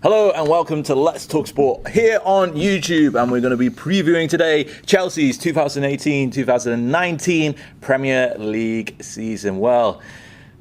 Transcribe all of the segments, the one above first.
Hello and welcome to Let's Talk Sport here on YouTube, and we're going to be previewing today Chelsea's 2018-2019 Premier League season. Well,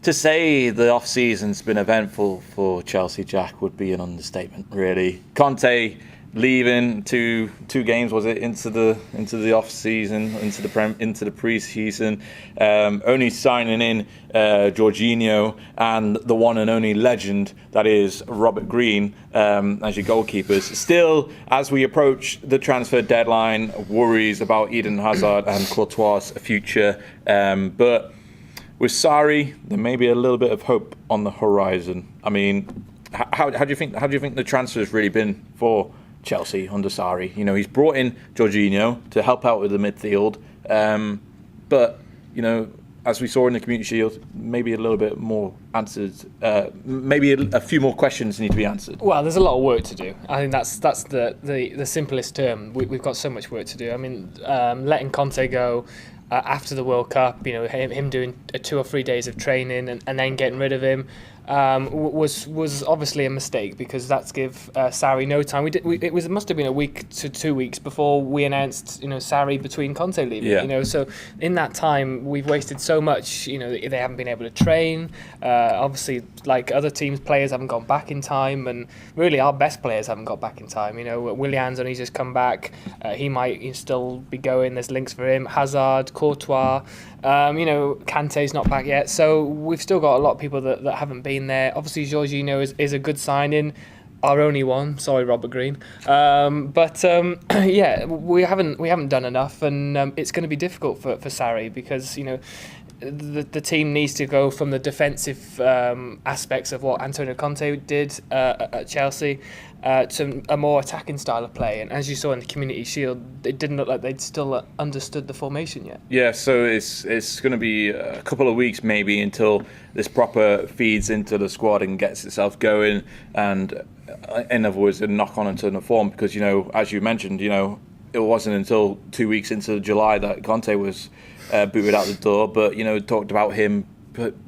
to say the off-season's been eventful for Chelsea, Jack, would be an understatement, really. Conte leaving two games, was it, into the off-season, into the pre-season, only signing in Jorginho and the one and only legend that is Robert Green as your goalkeepers. Still, as we approach the transfer deadline, worries about Eden Hazard and Courtois' future, but with Sarri, there may be a little bit of hope on the horizon. I mean, how do you think the transfer has really been for Chelsea under Sarri? You know, he's brought in Jorginho to help out with the midfield, but you know, as we saw in the Community Shield, maybe a little bit more answered. Maybe a few more questions need to be answered. Well, there's a lot of work to do. I think that's the simplest term. We've got so much work to do. I mean, letting Conte go after the World Cup, you know, him doing 2 or 3 days of training and then getting rid of him was obviously a mistake, because that's give Sarri no time. It must have been a week to 2 weeks before we announced, you know, Sarri between Conte leaving. Yeah. You know, so in that time we've wasted so much. You know, they haven't been able to train. Obviously, like other teams, players haven't gone back in time, and really our best players haven't got back in time. You know, Willian's only just come back. He might still be going. There's links for him. Hazard, Courtois. You know, Kante's not back yet, so we've still got a lot of people that haven't been there. Obviously, Jorginho is a good signing, our only one. Sorry, Robert Green. Yeah, we haven't done enough, and it's going to be difficult for Sarri, because you know, the team needs to go from the defensive aspects of what Antonio Conte did at Chelsea to a more attacking style of play. And as you saw in the Community Shield, it didn't look like they'd still understood the formation yet. Yeah, so it's going to be a couple of weeks maybe until this proper feeds into the squad and gets itself going, and in other words, a knock on into the form, because, you know, as you mentioned, you know, it wasn't until 2 weeks into July that Conte was booted out the door, but, you know, talked about him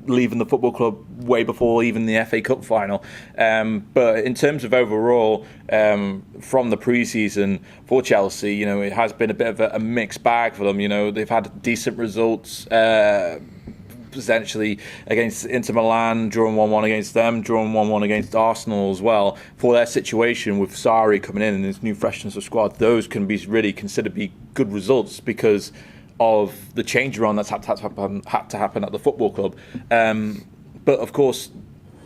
leaving the football club way before even the FA Cup final. But in terms of overall, from the pre-season for Chelsea, you know, it has been a bit of a mixed bag for them. You know, they've had decent results, potentially against Inter Milan, drawing 1-1 against them, drawing 1-1 against Arsenal as well. For their situation with Sarri coming in and his new freshness of squad, those can be really considered be good results because of the change around that's had to happen at the football club. But of course,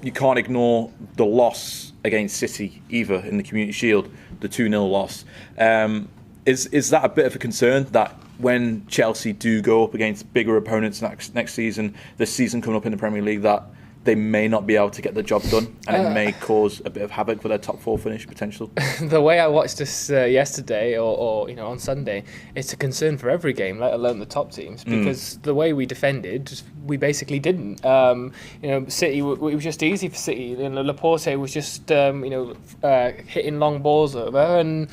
you can't ignore the loss against City either in the Community Shield, the 2-0 loss. Is that a bit of a concern that when Chelsea do go up against bigger opponents next season, this season coming up in the Premier League, that they may not be able to get the job done, and it may cause a bit of havoc for their top 4 finish potential? The way I watched this yesterday, or you know, on Sunday, it's a concern for every game, let alone the top teams, because the way we defended, we basically didn't. You know, City, it was just easy for City. You know, Laporte was just hitting long balls over, and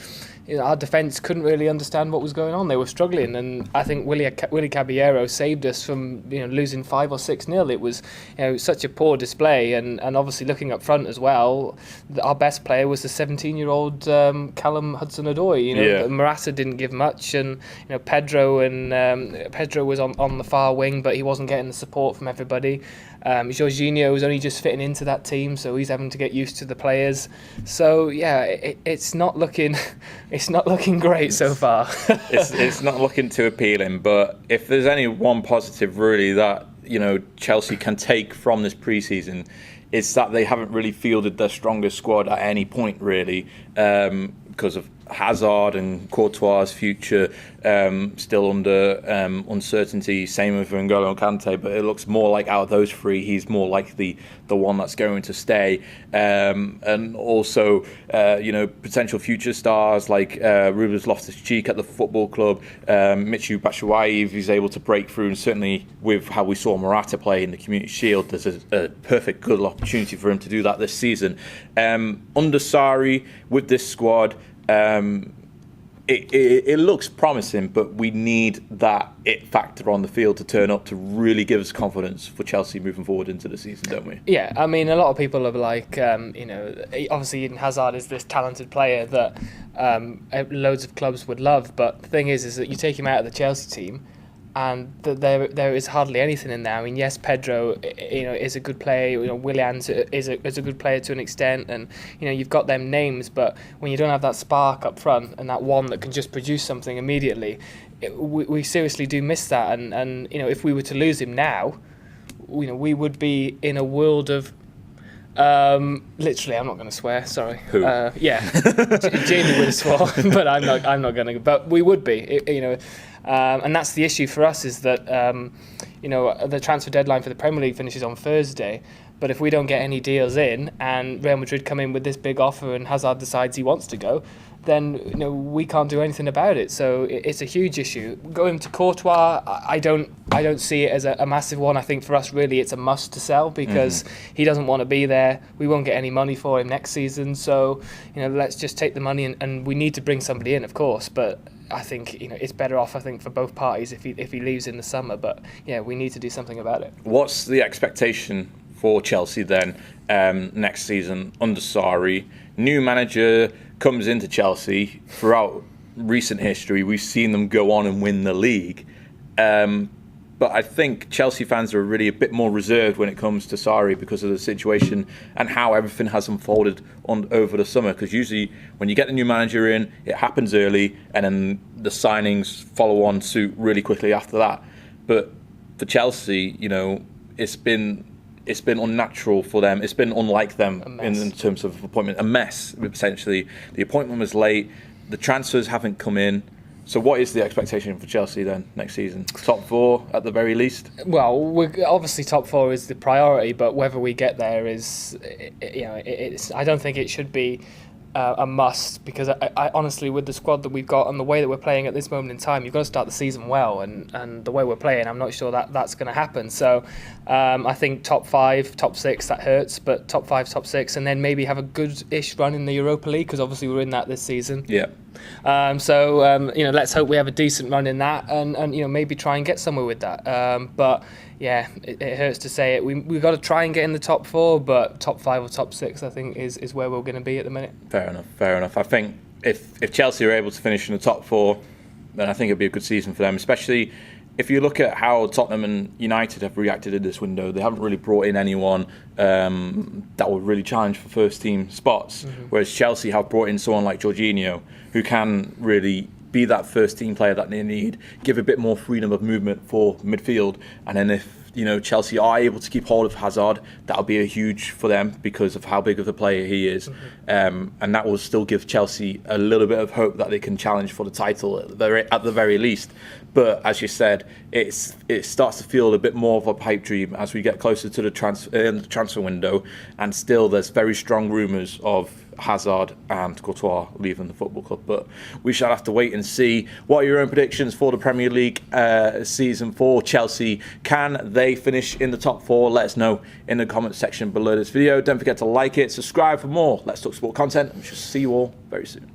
you know, our defence couldn't really understand what was going on. They were struggling, and I think Willy Caballero saved us from, you know, losing 5 or 6-0. It was, you know, such a poor display, and obviously looking up front as well, our best player was the 17-year-old Callum Hudson-Odoi. You know, Morata didn't give much, and you know, Pedro was on the far wing, but he wasn't getting the support from everybody. Jorginho was only just fitting into that team, so he's having to get used to the players. So yeah, it's not looking great so far. it's not looking too appealing. But if there's any one positive really that, you know, Chelsea can take from this pre-season, it's that they haven't really fielded their strongest squad at any point really, because of Hazard and Courtois' future still under uncertainty. Same with N'Golo Kante, but it looks more like out of those three, he's more like the one that's going to stay. And also, you know, potential future stars like Ruben Loftus-Cheek at the football club, Michy Batshuayi, if he's able to break through, and certainly with how we saw Morata play in the Community Shield, there's a perfect good opportunity for him to do that this season. Under Sarri, with this squad, it looks promising, but we need that it factor on the field to turn up to really give us confidence for Chelsea moving forward into the season, don't we? Yeah, I mean, a lot of people are like, obviously Eden Hazard is this talented player that loads of clubs would love, but the thing is that you take him out of the Chelsea team, and there is hardly anything in there. I mean, yes, Pedro, is a good player. Willians is a good player to an extent, and you've got them names. But when you don't have that spark up front and that one that can just produce something immediately, we seriously do miss that. And if we were to lose him now, we would be in a world of. Literally, I'm not going to swear. Sorry. Who? Yeah, Jamie would have sworn, but I'm not going to. But we would be, and that's the issue for us is that the transfer deadline for the Premier League finishes on Thursday. But if we don't get any deals in, and Real Madrid come in with this big offer, and Hazard decides he wants to go, then we can't do anything about it. So it's a huge issue. Going to Courtois, I don't see it as a massive one. I think for us, really, it's a must to sell because he doesn't want to be there. We won't get any money for him next season. So let's just take the money, and we need to bring somebody in, of course. But I think it's better off, I think, for both parties if he leaves in the summer. But yeah, we need to do something about it. What's the expectation for Chelsea then next season under Sarri? New manager comes into Chelsea. Throughout recent history, we've seen them go on and win the league. But I think Chelsea fans are really a bit more reserved when it comes to Sarri because of the situation and how everything has unfolded over the summer. Because usually when you get the new manager in, it happens early and then the signings follow on suit really quickly after that. But for Chelsea, it's been unnatural for them. It's been unlike them in terms of appointment. A mess, essentially. The appointment was late. The transfers haven't come in. So what is the expectation for Chelsea then next season? Top 4 at the very least? Well, obviously top 4 is the priority, but whether we get there is, I don't think it should be a must because I honestly, with the squad that we've got and the way that we're playing at this moment in time, you've got to start the season well, and the way we're playing, I'm not sure that's going to happen. So I think top 5, top 6, that hurts, but top 5, top 6, and then maybe have a good-ish run in the Europa League because obviously we're in that this season. Yeah. Let's hope we have a decent run in that, and maybe try and get somewhere with that. But yeah, it hurts to say it. We've got to try and get in the top 4, but top 5 or top 6, I think, is where we're going to be at the minute. Fair enough. I think if Chelsea are able to finish in the top 4, then I think it'll be a good season for them, especially if you look at how Tottenham and United have reacted in this window. They haven't really brought in anyone that would really challenge for first team spots, whereas Chelsea have brought in someone like Jorginho who can really be that first team player that they need, give a bit more freedom of movement for midfield, and then if Chelsea are able to keep hold of Hazard, that'll be a huge for them because of how big of a player he is, and that will still give Chelsea a little bit of hope that they can challenge for the title at the very least. But as you said, it starts to feel a bit more of a pipe dream as we get closer to the transfer window, and still there's very strong rumours of Hazard and Courtois leaving the football club. But we shall have to wait and see. What are your own predictions for the Premier League season for Chelsea? Can they finish in the top 4? Let us know in the comments section below this video. Don't forget to like it, subscribe for more Let's Talk Sport content. We shall see you all very soon.